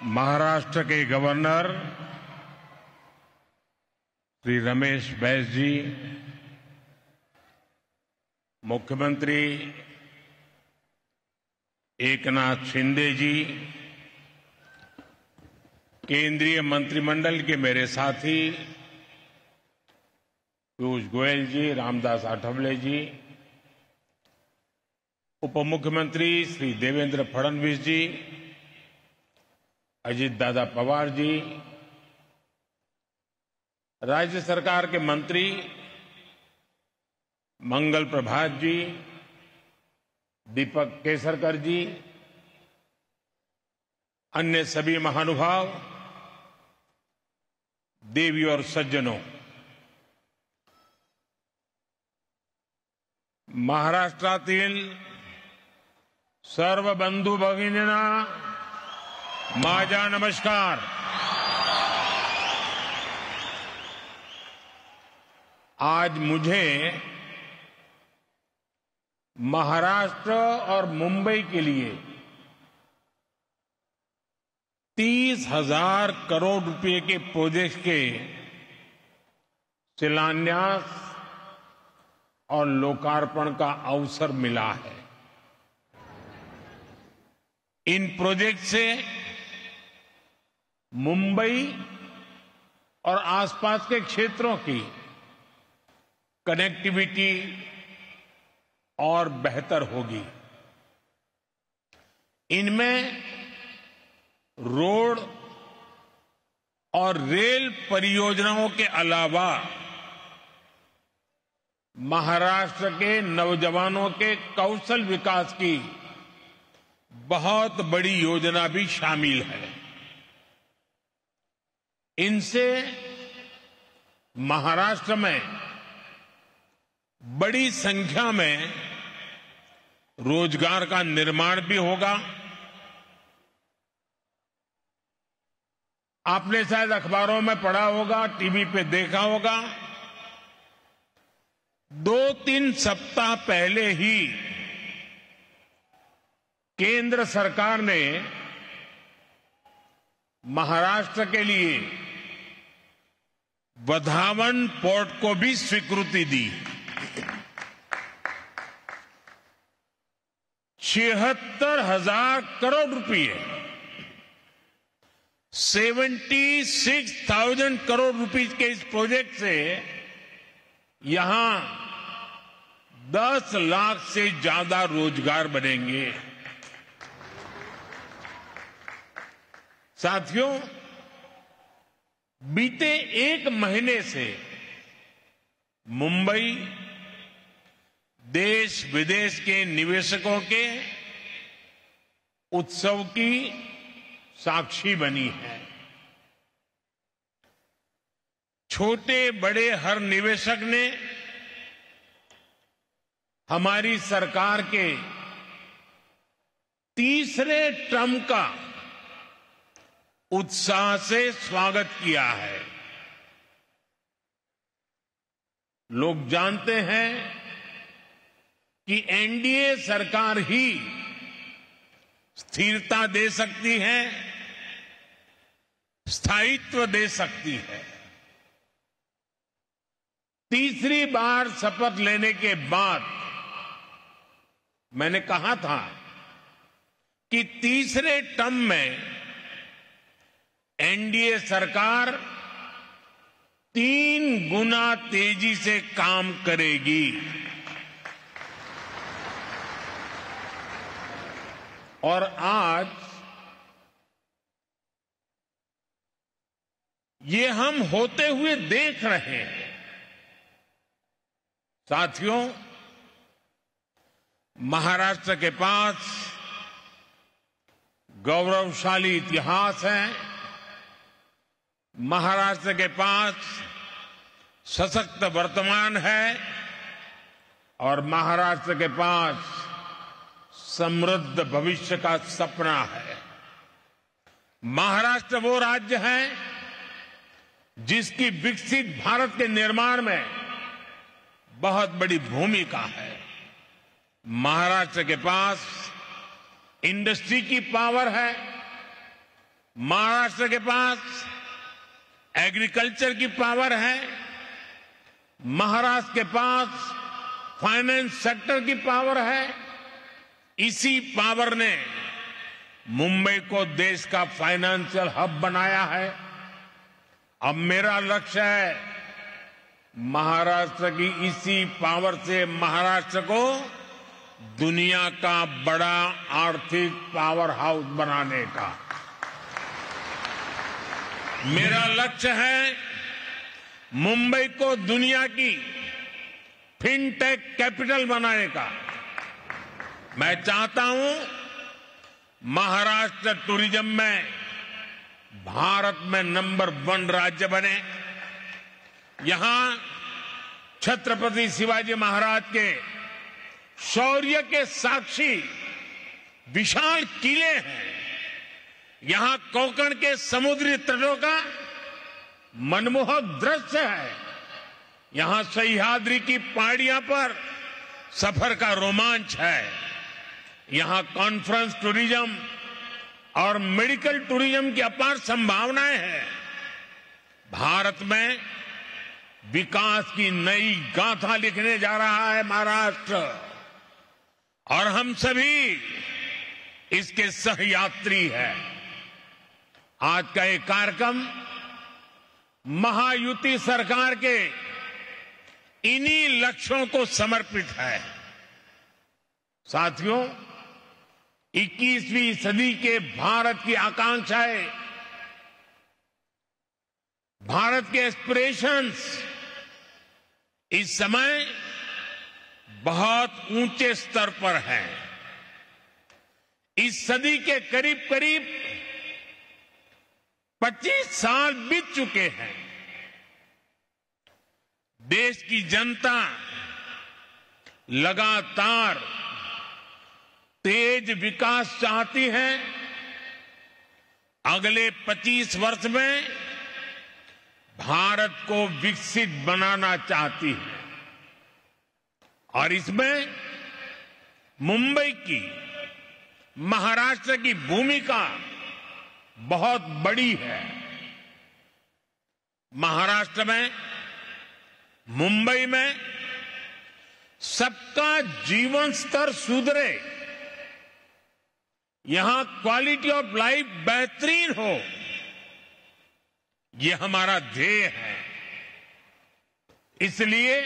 महाराष्ट्र के गवर्नर श्री रमेश बैस जी, मुख्यमंत्री एकनाथ शिंदे जी, केंद्रीय मंत्रिमंडल के मेरे साथी पीयूष गोयल जी, रामदास आठवले जी, उप मुख्यमंत्री श्री देवेंद्र फडणवीस जी, अजीत दादा पवार जी, राज्य सरकार के मंत्री मंगल प्रभात जी, दीपक केसरकर जी, अन्य सभी महानुभाव, देवी और सज्जनों, महाराष्ट्रातील सर्व बंधू भगिनींना माझा नमस्कार. आज मुझे महाराष्ट्र और मुंबई के लिए 30,000 करोड़ रुपए के प्रोजेक्ट के शिलान्यास और लोकार्पण का अवसर मिला है. इन प्रोजेक्ट से मुंबई और आसपास के क्षेत्रों की कनेक्टिविटी और बेहतर होगी. इनमें रोड और रेल परियोजनाओं के अलावा महाराष्ट्र के नौजवानों के कौशल विकास की बहुत बड़ी योजना भी शामिल है. इनसे महाराष्ट्र में बड़ी संख्या में रोजगार का निर्माण भी होगा. आपने शायद अखबारों में पढ़ा होगा, टीवी पे देखा होगा, 2-3 सप्ताह पहले ही केंद्र सरकार ने महाराष्ट्र के लिए वधावन पोर्ट को भी स्वीकृति दी. 76,000 करोड़ रुपए, 76,000 करोड़ रुपीस के इस प्रोजेक्ट से यहां 10 लाख से ज्यादा रोजगार बनेंगे. साथियों, बीते एक महीने से मुंबई देश विदेश के निवेशकों के उत्सव की साक्षी बनी है. छोटे बड़े हर निवेशक ने हमारी सरकार के तीसरे टर्म का उत्साह से स्वागत किया है. लोग जानते हैं कि एनडीए सरकार ही स्थिरता दे सकती है, स्थायित्व दे सकती है. तीसरी बार शपथ लेने के बाद मैंने कहा था कि तीसरे टर्म में एनडीए सरकार 3 गुना तेजी से काम करेगी. और आज ये हम होते हुए देख रहे हैं. साथियों, महाराष्ट्र के पास गौरवशाली इतिहास है. महाराष्ट्र के पास सशक्त वर्तमान है और महाराष्ट्र के पास समृद्ध भविष्य का सपना है. महाराष्ट्र वो राज्य है जिसकी विकसित भारत के निर्माण में बहुत बड़ी भूमिका है. महाराष्ट्र के पास इंडस्ट्री की पावर है, महाराष्ट्र के पास एग्रीकल्चर की पावर है, महाराष्ट्र के पास फाइनेंस सेक्टर की पावर है। इसी पावर ने मुंबई को देश का फाइनेंशियल हब बनाया है। अब मेरा लक्ष्य है महाराष्ट्र की इसी पावर से महाराष्ट्र को दुनिया का बड़ा आर्थिक पावर हाउस बनाने का। मेरा लक्ष्य है मुंबई को दुनिया की फिनटेक कैपिटल बनाने का। मैं चाहता हूं महाराष्ट्र टूरिज्म में भारत में नंबर 1 राज्य बने। यहां छत्रपति शिवाजी महाराज के शौर्य के साक्षी विशाल किले हैं। यहां कोंकण के समुद्री तटों का मनमोहक दृश्य है। यहां सह्याद्री की पहाड़ियों पर सफर का रोमांच है। यहां कॉन्फ्रेंस टूरिज्म और मेडिकल टूरिज्म की अपार संभावनाएं हैं। भारत में विकास की नई गाथा लिखने जा रहा है महाराष्ट्र, और हम सभी इसके सहयात्री हैं। आज का ये कार्यक्रम महायुति सरकार के इन्हीं लक्ष्यों को समर्पित है। साथियों, 21वीं सदी के भारत की आकांक्षाएं, भारत के एस्पिरेशंस इस समय बहुत ऊंचे स्तर पर हैं। इस सदी के करीब करीब 25 साल बीत चुके हैं। देश की जनता लगातार तेज विकास चाहती है। अगले 25 वर्ष में भारत को विकसित बनाना चाहती है, और इसमें मुंबई की, महाराष्ट्र की भूमिका बहुत बड़ी है। महाराष्ट्र में, मुंबई में सबका जीवन स्तर सुधरे, यहां क्वालिटी ऑफ लाइफ बेहतरीन हो, यह हमारा ध्येय है। इसलिए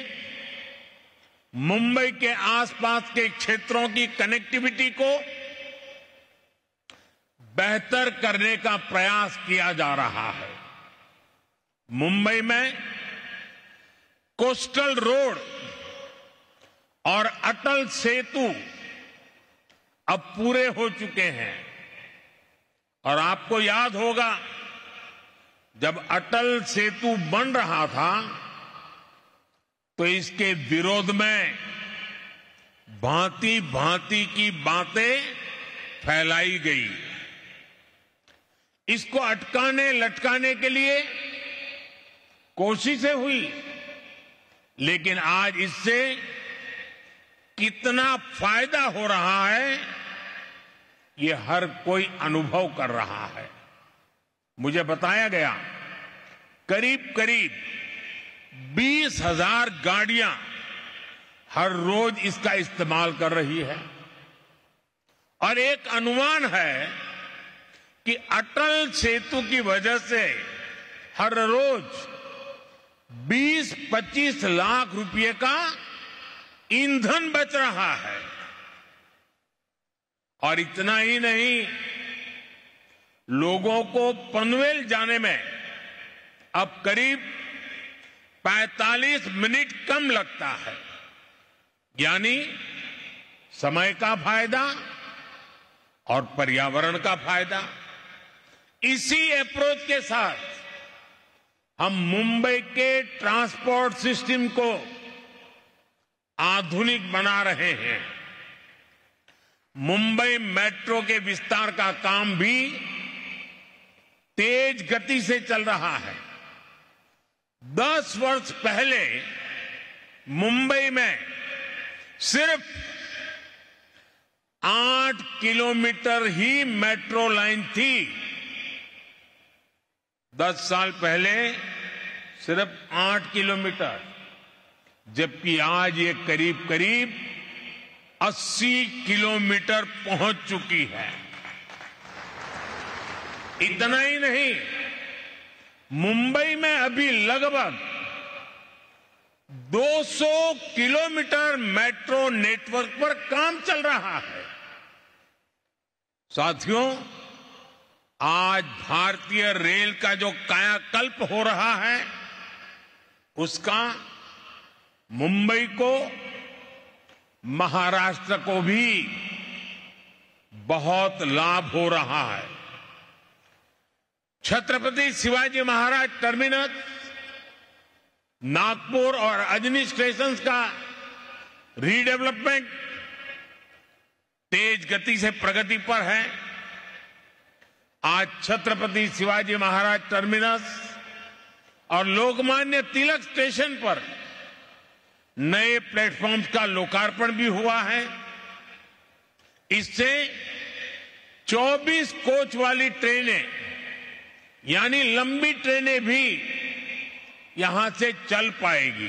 मुंबई के आसपास के क्षेत्रों की कनेक्टिविटी को बेहतर करने का प्रयास किया जा रहा है। मुंबई में कोस्टल रोड और अटल सेतु अब पूरे हो चुके हैं, और आपको याद होगा जब अटल सेतु बन रहा था तो इसके विरोध में भांति भांति की बातें फैलाई गई। इसको अटकाने लटकाने के लिए कोशिशें हुई, लेकिन आज इससे कितना फायदा हो रहा है ये हर कोई अनुभव कर रहा है। मुझे बताया गया करीब करीब 20,000 गाड़ियां हर रोज इसका इस्तेमाल कर रही है, और एक अनुमान है कि अटल सेतु की वजह से हर रोज 20-25 लाख रुपए का ईंधन बच रहा है। और इतना ही नहीं, लोगों को पनवेल जाने में अब करीब 45 मिनट कम लगता है, यानी समय का फायदा और पर्यावरण का फायदा। इसी अप्रोच के साथ हम मुंबई के ट्रांसपोर्ट सिस्टम को आधुनिक बना रहे हैं। मुंबई मेट्रो के विस्तार का काम भी तेज गति से चल रहा है। 10 वर्ष पहले मुंबई में सिर्फ 8 किलोमीटर ही मेट्रो लाइन थी, 10 साल पहले सिर्फ 8 किलोमीटर, जबकि आज ये करीब करीब 80 किलोमीटर पहुंच चुकी है। इतना ही नहीं, मुंबई में अभी लगभग 200 किलोमीटर मेट्रो नेटवर्क पर काम चल रहा है। साथियों, आज भारतीय रेल का जो कायाकल्प हो रहा है, उसका मुंबई को, महाराष्ट्र को भी बहुत लाभ हो रहा है। छत्रपति शिवाजी महाराज टर्मिनस, नागपुर और अजनी स्टेशन का रीडेवलपमेंट तेज गति से प्रगति पर है। आज छत्रपति शिवाजी महाराज टर्मिनस और लोकमान्य तिलक स्टेशन पर नए प्लेटफॉर्म्स का लोकार्पण भी हुआ है। इससे 24 कोच वाली ट्रेनें, यानी लंबी ट्रेनें भी यहां से चल पाएगी।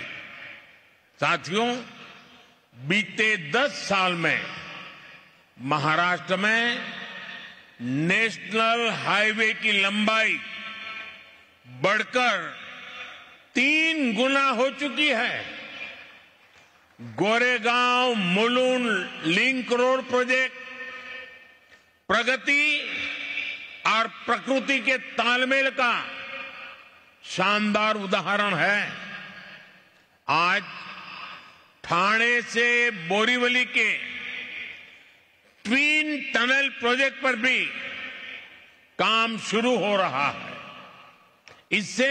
साथियों, बीते 10 साल में महाराष्ट्र में नेशनल हाईवे की लंबाई बढ़कर 3 गुना हो चुकी है। Goregaon Mulund link road project प्रगति और प्रकृति के तालमेल का शानदार उदाहरण है। आज ठाणे से बोरीवली के ट्विन टनल प्रोजेक्ट पर भी काम शुरू हो रहा है। इससे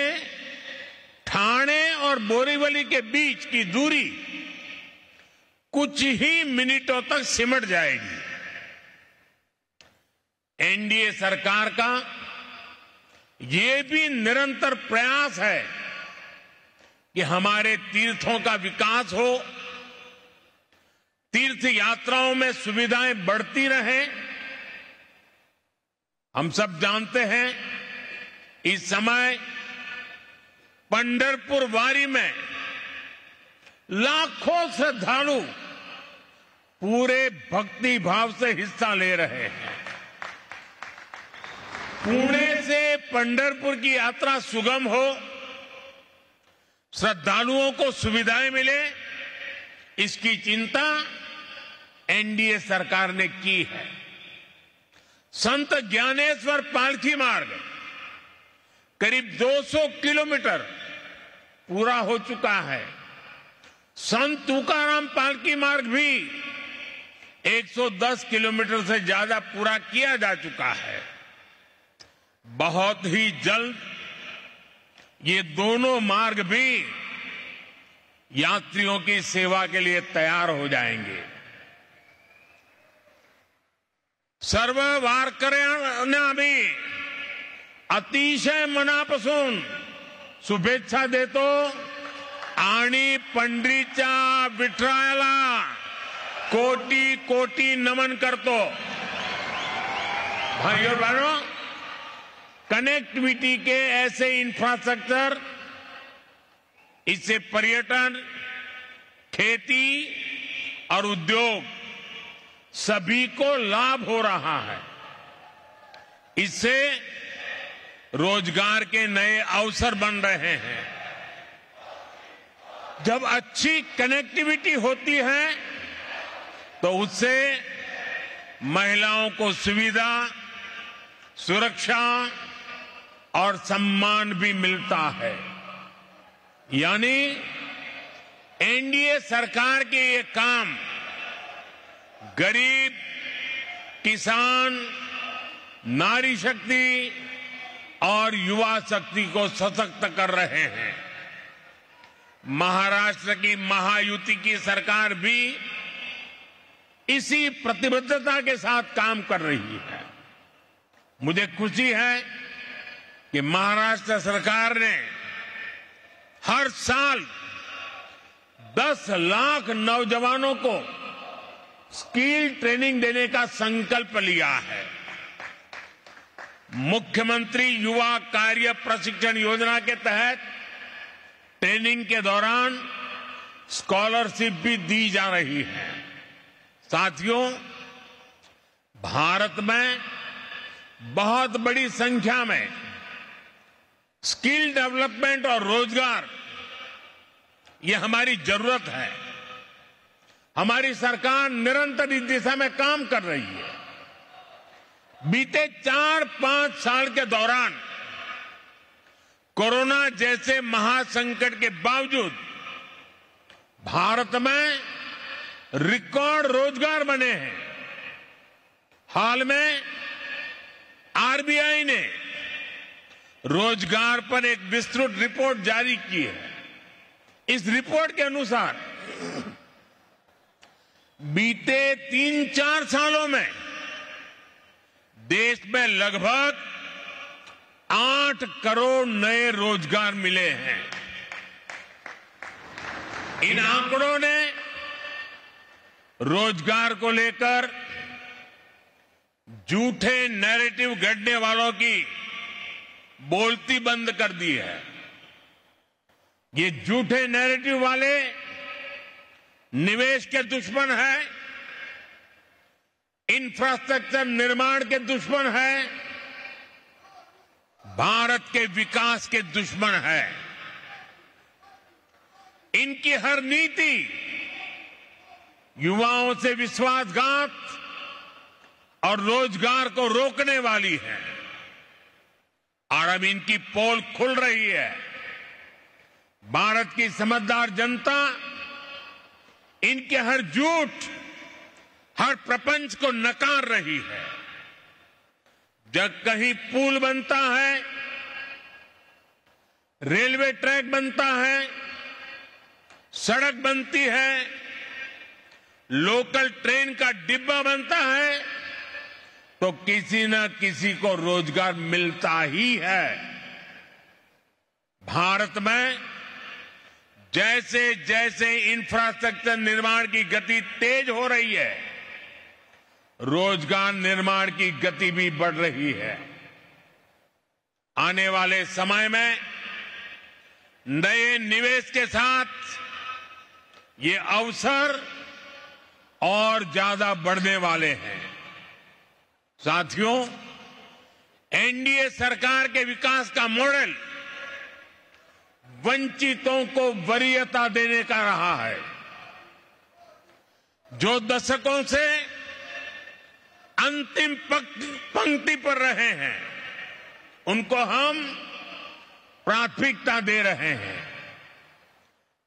ठाणे और बोरीवली के बीच की दूरी कुछ ही मिनटों तक सिमट जाएगी। एनडीए सरकार का ये भी निरंतर प्रयास है कि हमारे तीर्थों का विकास हो, तीर्थ यात्राओं में सुविधाएं बढ़ती रहें। हम सब जानते हैं, इस समय पंढरपुर वारी में लाखों श्रद्धालु पूरे भक्ति भाव से हिस्सा ले रहे हैं। पुणे से पंढरपुर की यात्रा सुगम हो, श्रद्धालुओं को सुविधाएं मिले, इसकी चिंता एनडीए सरकार ने की है। संत ज्ञानेश्वर पालकी मार्ग करीब 200 किलोमीटर पूरा हो चुका है। संत तुकाराम पालकी मार्ग भी 110 किलोमीटर से ज्यादा पूरा किया जा चुका है। बहुत ही जल्द ये दोनों मार्ग भी यात्रियों की सेवा के लिए तैयार हो जाएंगे। सर्व वारकऱ्यांना भी अतिशय मनापासून शुभेच्छा देतो आणि पंढरीच्या विठ्ठलाला कोटी कोटी नमन करतो। भाइयों और बहनों, कनेक्टिविटी के ऐसे इंफ्रास्ट्रक्चर, इससे पर्यटन, खेती और उद्योग सभी को लाभ हो रहा है। इससे रोजगार के नए अवसर बन रहे हैं। जब अच्छी कनेक्टिविटी होती है तो उससे महिलाओं को सुविधा, सुरक्षा और सम्मान भी मिलता है। यानी एनडीए सरकार के ये काम गरीब, किसान, नारी शक्ति और युवा शक्ति को सशक्त कर रहे हैं। महाराष्ट्र की महायुति की सरकार भी इसी प्रतिबद्धता के साथ काम कर रही है। मुझे खुशी है कि महाराष्ट्र सरकार ने हर साल 10 लाख नौजवानों को स्किल ट्रेनिंग देने का संकल्प लिया है। मुख्यमंत्री युवा कार्य प्रशिक्षण योजना के तहत ट्रेनिंग के दौरान स्कॉलरशिप भी दी जा रही है। साथियों, भारत में बहुत बड़ी संख्या में स्किल डेवलपमेंट और रोजगार, ये हमारी जरूरत है। हमारी सरकार निरंतर इस दिशा में काम कर रही है। बीते 4-5 साल के दौरान कोरोना जैसे महासंकट के बावजूद भारत में रिकॉर्ड रोजगार बने हैं। हाल में आरबीआई ने रोजगार पर एक विस्तृत रिपोर्ट जारी की है। इस रिपोर्ट के अनुसार बीते 3-4 सालों में देश में लगभग 8 करोड़ नए रोजगार मिले हैं। इन आंकड़ों ने रोजगार को लेकर झूठे नैरेटिव गढ़ने वालों की बोलती बंद कर दी है। ये झूठे नैरेटिव वाले निवेश के दुश्मन हैं, इंफ्रास्ट्रक्चर निर्माण के दुश्मन हैं, भारत के विकास के दुश्मन हैं। इनकी हर नीति युवाओं से विश्वासघात और रोजगार को रोकने वाली है और अब इनकी पोल खुल रही है। भारत की समझदार जनता इनके हर झूठ, हर प्रपंच को नकार रही है। जब कहीं पुल बनता है, रेलवे ट्रैक बनता है, सड़क बनती है, लोकल ट्रेन का डिब्बा बनता है, तो किसी न किसी को रोजगार मिलता ही है। भारत में जैसे जैसे इंफ्रास्ट्रक्चर निर्माण की गति तेज हो रही है, रोजगार निर्माण की गति भी बढ़ रही है। आने वाले समय में नए निवेश के साथ ये अवसर और ज्यादा बढ़ने वाले हैं। साथियों, एनडीए सरकार के विकास का मॉडल वंचितों को वरीयता देने का रहा है। जो दशकों से अंतिम पंक्ति पर रहे हैं, उनको हम प्राथमिकता दे रहे हैं।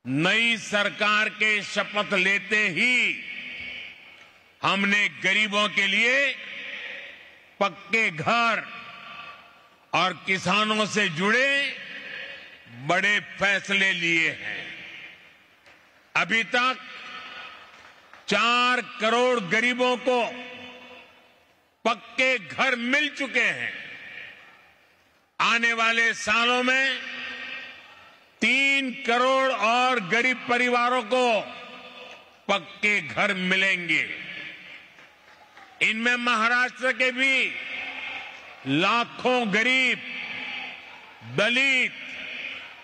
नई सरकार के शपथ लेते ही हमने गरीबों के लिए पक्के घर और किसानों से जुड़े बड़े फैसले लिए हैं। अभी तक 4 करोड़ गरीबों को पक्के घर मिल चुके हैं। आने वाले सालों में 3 करोड़ और गरीब परिवारों को पक्के घर मिलेंगे। इनमें महाराष्ट्र के भी लाखों गरीब, दलित,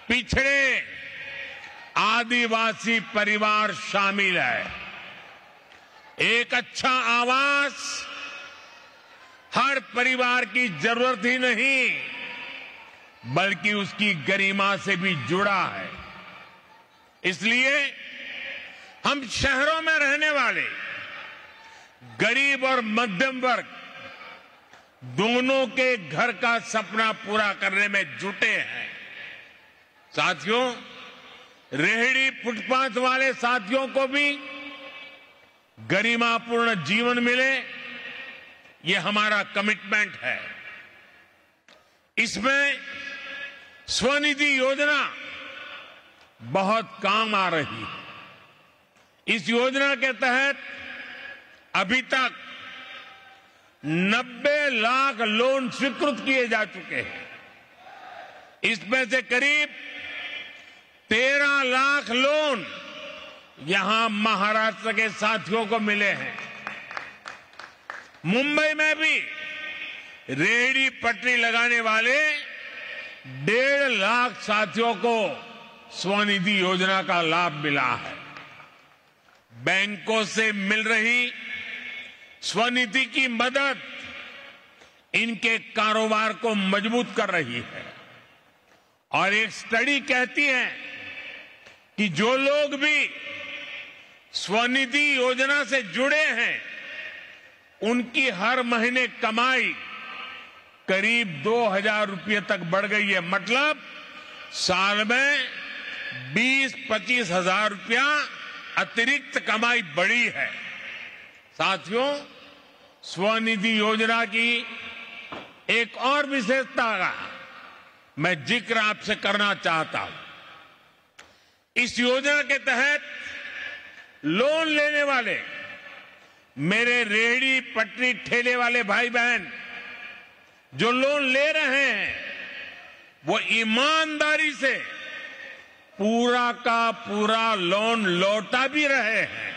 पिछड़े, आदिवासी परिवार शामिल है। एक अच्छा आवास हर परिवार की जरूरत ही नहीं, बल्कि उसकी गरिमा से भी जुड़ा है। इसलिए हम शहरों में रहने वाले गरीब और मध्यम वर्ग दोनों के घर का सपना पूरा करने में जुटे हैं। साथियों, रेहड़ी फुटपाथ वाले साथियों को भी गरिमापूर्ण जीवन मिले, ये हमारा कमिटमेंट है। इसमें स्वनिधि योजना बहुत काम आ रही है। इस योजना के तहत अभी तक 90 लाख लोन स्वीकृत किए जा चुके हैं। इसमें से करीब 13 लाख लोन यहां महाराष्ट्र के साथियों को मिले हैं। मुंबई में भी रेहड़ी पटरी लगाने वाले 1.5 लाख साथियों को स्वनिधि योजना का लाभ मिला है। बैंकों से मिल रही स्वनिधि की मदद इनके कारोबार को मजबूत कर रही है। और एक स्टडी कहती है कि जो लोग भी स्वनिधि योजना से जुड़े हैं, उनकी हर महीने कमाई करीब 2,000 रुपये तक बढ़ गई है। मतलब साल में 20-25 हजार रुपया अतिरिक्त कमाई बढ़ी है। साथियों, स्वनिधि योजना की एक और विशेषता का मैं जिक्र आपसे करना चाहता हूं। इस योजना के तहत लोन लेने वाले मेरे रेहड़ी पटरी ठेले वाले भाई बहन जो लोन ले रहे हैं, वो ईमानदारी से पूरा का पूरा लोन लौटा भी रहे हैं।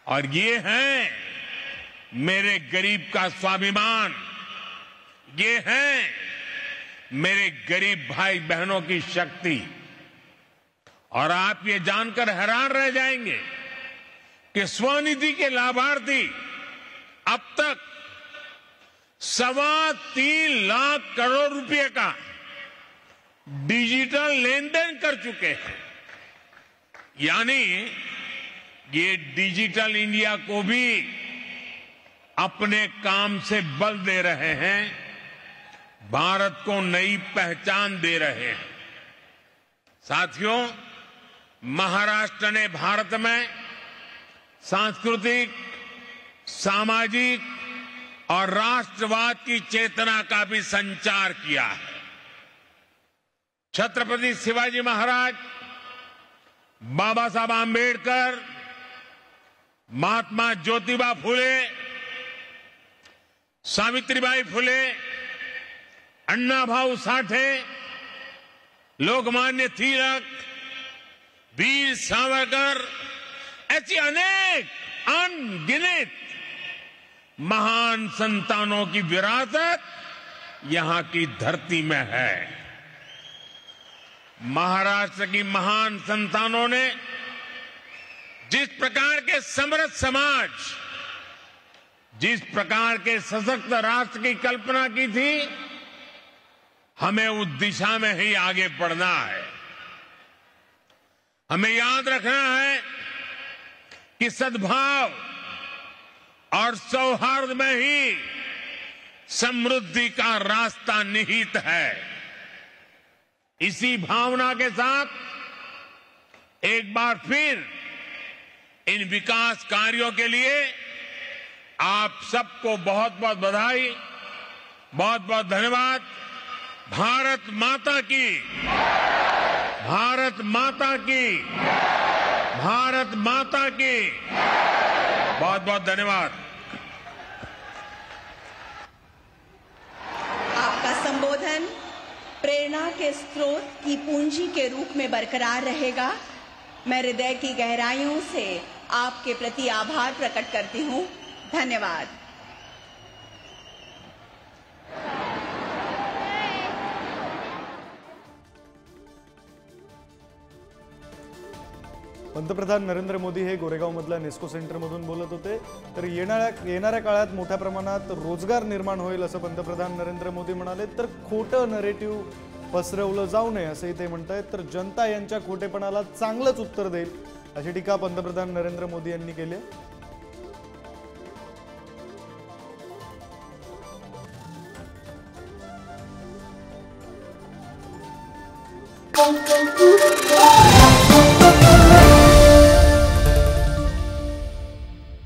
और ये है मेरे गरीब का स्वाभिमान, ये है मेरे गरीब भाई बहनों की शक्ति। और आप ये जानकर हैरान रह जाएंगे कि स्वनिधि के लाभार्थी अब तक 3.25 लाख करोड़ रुपए का डिजिटल लेन देन कर चुके हैं। यानी ये डिजिटल इंडिया को भी अपने काम से बल दे रहे हैं, भारत को नई पहचान दे रहे हैं। साथियों, महाराष्ट्र ने भारत में सांस्कृतिक, सामाजिक और राष्ट्रवाद की चेतना का भी संचार किया है। छत्रपति शिवाजी महाराज, बाबा साहब आंबेडकर, महात्मा ज्योतिबा फुले, सावित्रीबाई फुले, अन्ना भाऊ साठे, लोकमान्य तिलक, वीर सावरकर, ऐसी अनेक अनगिनत महान संतानों की विरासत यहां की धरती में है। महाराष्ट्र की महान संतानों ने जिस प्रकार के समृद्ध समाज, जिस प्रकार के सशक्त राष्ट्र की कल्पना की थी, हमें उस दिशा में ही आगे बढ़ना है। हमें याद रखना है कि सद्भाव और सौहार्द में ही समृद्धि का रास्ता निहित है। इसी भावना के साथ एक बार फिर इन विकास कार्यों के लिए आप सबको बहुत बहुत बधाई, बहुत बहुत धन्यवाद। भारत माता की, भारत माता की, भारत माता की, बहुत बहुत धन्यवाद। आपका संबोधन प्रेरणा के स्रोत की पूंजी के रूप में बरकरार रहेगा। मैं हृदय की गहराइयों से आपके प्रति आभार प्रकट करती हूं। धन्यवाद। पंतप्रधान नरेंद्र मोदी हे गोरेगावमधल्या नेस्को सेंटरमधून बोलत होते। तर येणाऱ्या काळात मोठ्या प्रमाणात रोजगार निर्माण होईल असं पंतप्रधान नरेंद्र मोदी म्हणाले। तर खोटं नरेटिव्ह पसरवलं जाऊ नये असंही ते म्हणतायत। तर जनता यांच्या खोटेपणाला चांगलंच उत्तर देईल अशी टीका पंतप्रधान नरेंद्र मोदी यांनी केली आहे।